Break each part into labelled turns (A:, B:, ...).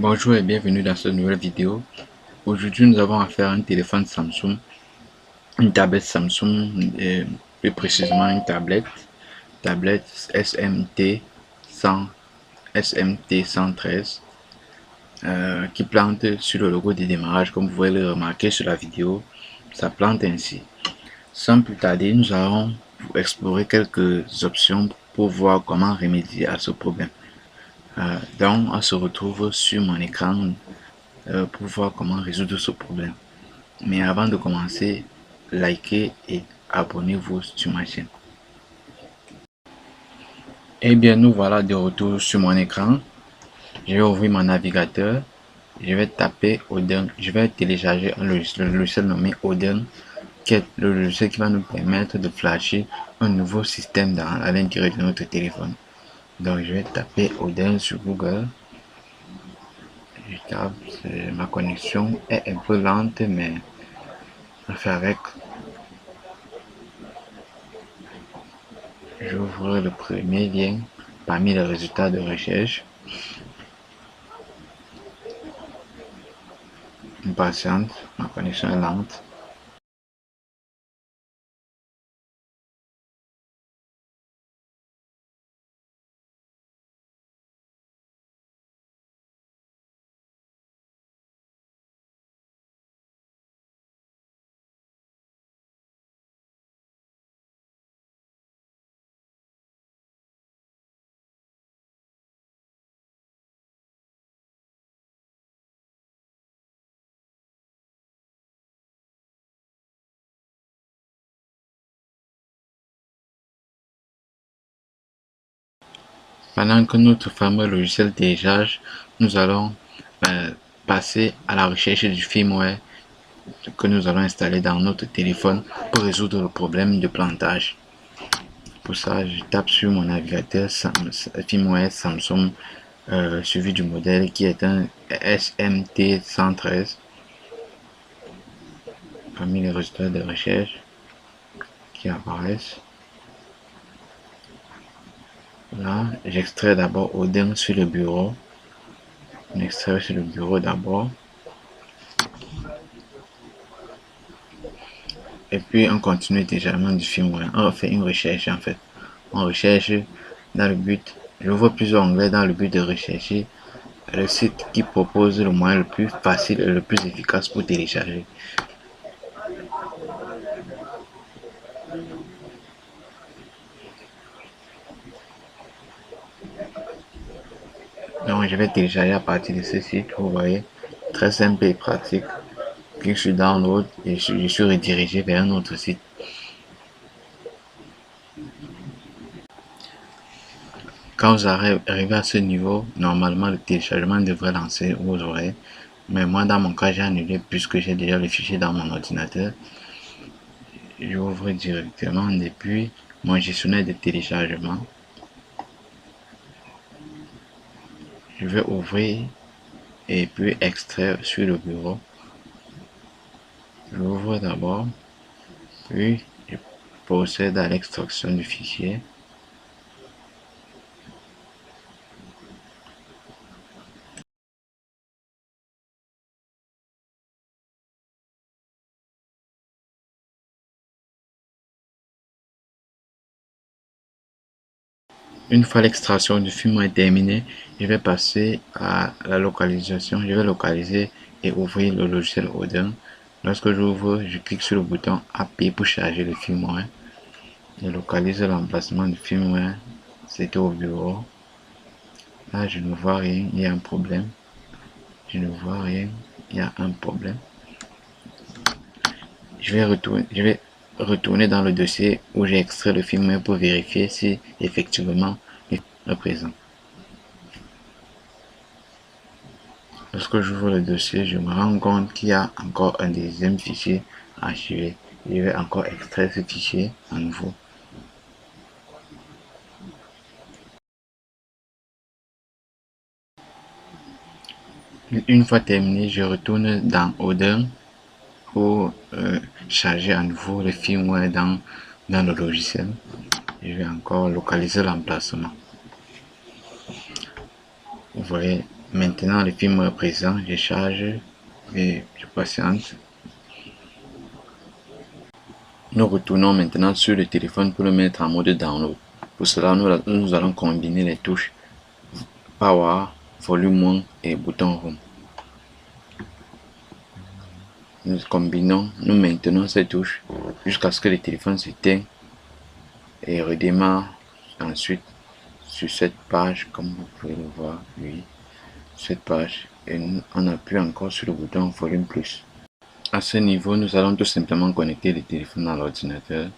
A: Bonjour et bienvenue dans cette nouvelle vidéo. Aujourd'hui, nous avons affaire à un téléphone Samsung, une tablette Samsung, plus précisément une tablette SMT 100, SMT 113, qui plante sur le logo de démarrage, comme vous pouvez le remarquer sur la vidéo. Ça plante ainsi. Sans plus tarder, nous allons explorer quelques options pour voir comment remédier à ce problème. Donc, on se retrouve sur mon écran pour voir comment résoudre ce problème. Mais avant de commencer, likez et abonnez-vous sur ma chaîne. Et bien, nous voilà de retour sur mon écran. Je vais ouvrir mon navigateur. Je vais taper Odin. Je vais télécharger le logiciel nommé Odin, qui est le logiciel qui va nous permettre de flasher un nouveau système à l'intérieur de notre téléphone. Donc, je vais taper Odin sur Google. Je tape, ma connexion est un peu lente, mais on fait avec. J'ouvre le premier lien parmi les résultats de recherche. Une patiente, ma connexion est lente. Pendant que notre fameux logiciel télécharge, nous allons passer à la recherche du firmware que nous allons installer dans notre téléphone pour résoudre le problème de plantage. Pour ça, je tape sur mon navigateur firmware Samsung suivi du modèle qui est un SMT 113 parmi les résultats de recherche qui apparaissent. Là, j'extrais d'abord Odin sur le bureau. On extrait sur le bureau d'abord. Et puis on continue déjà du firmware. On fait une recherche en fait. On recherche dans le but, j'ouvre plusieurs onglets dans le but de rechercher le site qui propose le moyen le plus facile et le plus efficace pour télécharger. Donc je vais télécharger à partir de ce site, vous voyez, très simple et pratique. Clique sur download et je suis redirigé vers un autre site. Quand vous arrivez à ce niveau, normalement le téléchargement devrait lancer vos oreilles. Mais moi dans mon cas j'ai annulé puisque j'ai déjà le fichier dans mon ordinateur. J'ouvre directement depuis mon gestionnaire de téléchargement. Je vais ouvrir et puis extraire sur le bureau. J'ouvre d'abord, puis je procède à l'extraction du fichier. Une fois l'extraction du firmware terminée, je vais passer à la localisation. Je vais localiser et ouvrir le logiciel Odin. Lorsque j'ouvre, je clique sur le bouton AP pour charger le firmware. Je localise l'emplacement du firmware. C'était au bureau. Là, je ne vois rien, il y a un problème. Je ne vois rien, il y a un problème. Je vais retourner dans le dossier où j'ai extrait le firmware pour vérifier si effectivement il est présent. Lorsque j'ouvre le dossier, je me rends compte qu'il y a encore un deuxième fichier archivé. Je vais encore extraire ce fichier à nouveau. Une fois terminé, je retourne dans Odin pour charger à nouveau le firmware dans le logiciel. Je vais encore localiser l'emplacement. Vous voyez, Maintenant le film est présent, je charge et je patiente. Nous retournons maintenant sur le téléphone pour le mettre en mode download. Pour cela, nous allons combiner les touches Power, Volume 1 et bouton Home. Nous combinons, nous maintenons ces touches jusqu'à ce que le téléphone s'éteigne et redémarre ensuite sur cette page, comme vous pouvez le voir, oui, cette page, et on appuie encore sur le bouton Volume Plus. À ce niveau, nous allons tout simplement connecter le téléphone à l'ordinateur.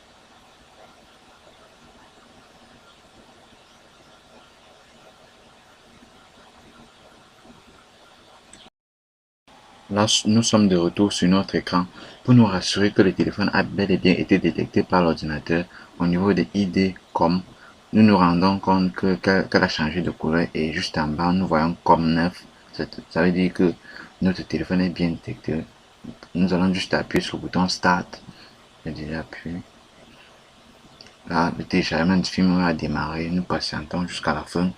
A: Là, nous sommes de retour sur notre écran pour nous rassurer que le téléphone a bel et bien été détecté par l'ordinateur au niveau des ID COM. Nous nous rendons compte qu'elle a changé de couleur et juste en bas, nous voyons COM 9. Ça veut dire que notre téléphone est bien détecté. Nous allons juste appuyer sur le bouton Start. J'ai déjà appuyé. Là, le téléchargement du film a démarré. Nous patientons jusqu'à la fin.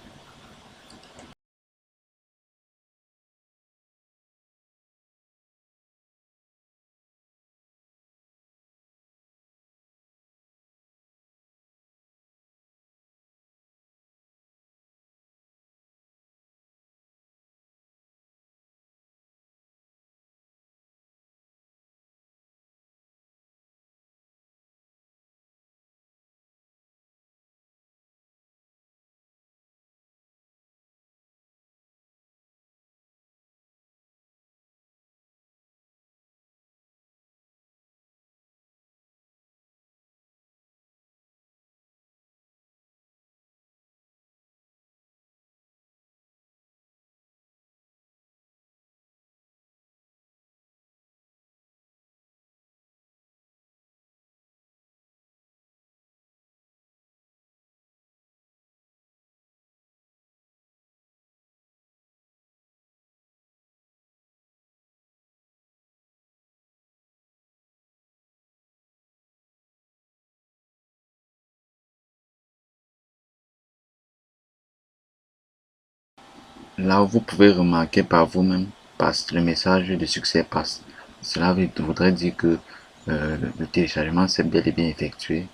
A: Là, vous pouvez remarquer par vous-même, le message de succès passe. Cela voudrait dire que le téléchargement s'est bel et bien effectué.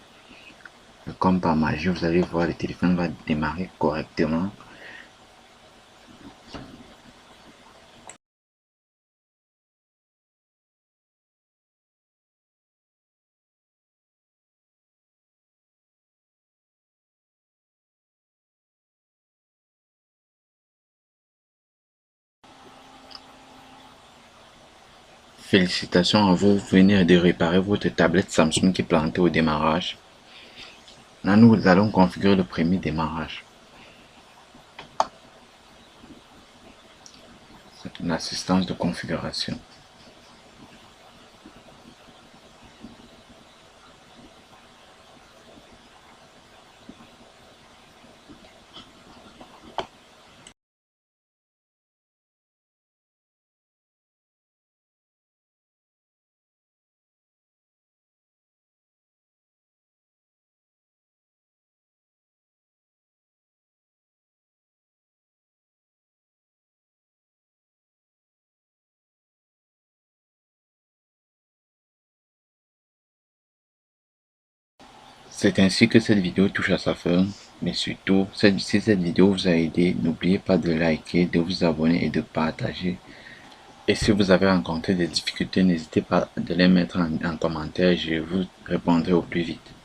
A: Comme par magie, vous allez voir, le téléphone va démarrer correctement. Félicitations à vous, vous venez de réparer votre tablette Samsung qui est plantée au démarrage. Là, nous allons configurer le premier démarrage. L'assistance de configuration. C'est ainsi que cette vidéo touche à sa fin, mais surtout, si cette vidéo vous a aidé, n'oubliez pas de liker, de vous abonner et de partager. Et si vous avez rencontré des difficultés, n'hésitez pas à les mettre en commentaire, je vous répondrai au plus vite.